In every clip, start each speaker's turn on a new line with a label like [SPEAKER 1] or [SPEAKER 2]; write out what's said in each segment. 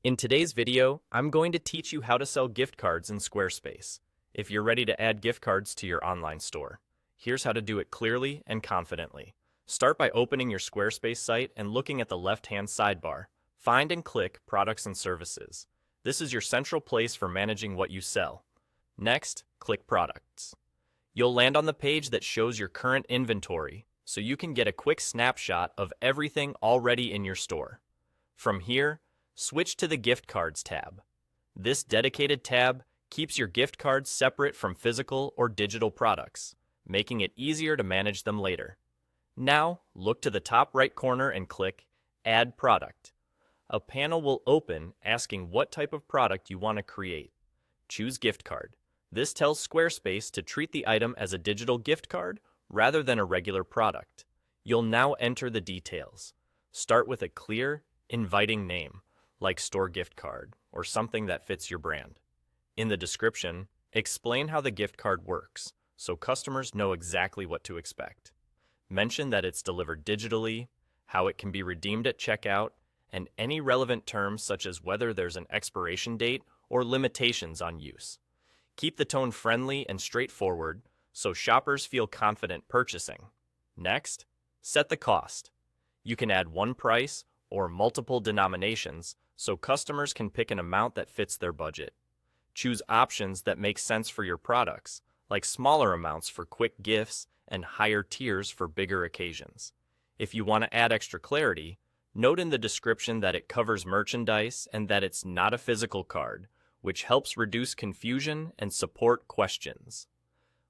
[SPEAKER 1] In today's video, I'm going to teach you how to sell gift cards in Squarespace. If you're ready to add gift cards to your online store, here's how to do it clearly and confidently. Start by opening your Squarespace site and looking at the left-hand sidebar. Find and click Products and Services. This is your central place for managing what you sell. Next, click Products. You'll land on the page that shows your current inventory, so you can get a quick snapshot of everything already in your store. From here, switch to the Gift Cards tab. This dedicated tab keeps your gift cards separate from physical or digital products, making it easier to manage them later. Now, look to the top right corner and click Add Product. A panel will open asking what type of product you want to create. Choose Gift Card. This tells Squarespace to treat the item as a digital gift card rather than a regular product. You'll now enter the details. Start with a clear, inviting name, like Store Gift Card or something that fits your brand. In the description, explain how the gift card works so customers know exactly what to expect. Mention that it's delivered digitally, how it can be redeemed at checkout, and any relevant terms such as whether there's an expiration date or limitations on use. Keep the tone friendly and straightforward so shoppers feel confident purchasing. Next, set the cost. You can add one price or multiple denominations so customers can pick an amount that fits their budget. Choose options that make sense for your products, like smaller amounts for quick gifts and higher tiers for bigger occasions. If you want to add extra clarity, note in the description that it covers merchandise and that it's not a physical card, which helps reduce confusion and support questions.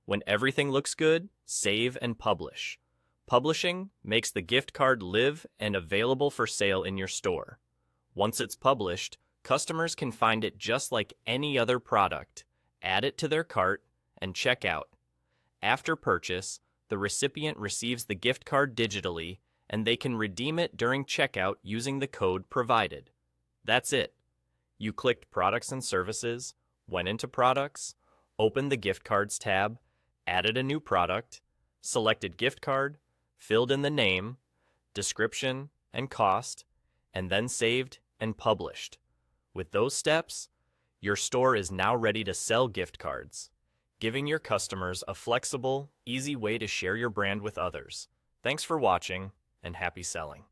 [SPEAKER 1] When everything looks good, save and publish. Publishing makes the gift card live and available for sale in your store. Once it's published, customers can find it just like any other product, add it to their cart, and check out. After purchase, the recipient receives the gift card digitally, and they can redeem it during checkout using the code provided. That's it. You clicked Products and Services, went into Products, opened the Gift Cards tab, added a new product, selected gift card, filled in the name, description, and cost, and then saved and published. With those steps, your store is now ready to sell gift cards, giving your customers a flexible, easy way to share your brand with others. Thanks for watching, and happy selling.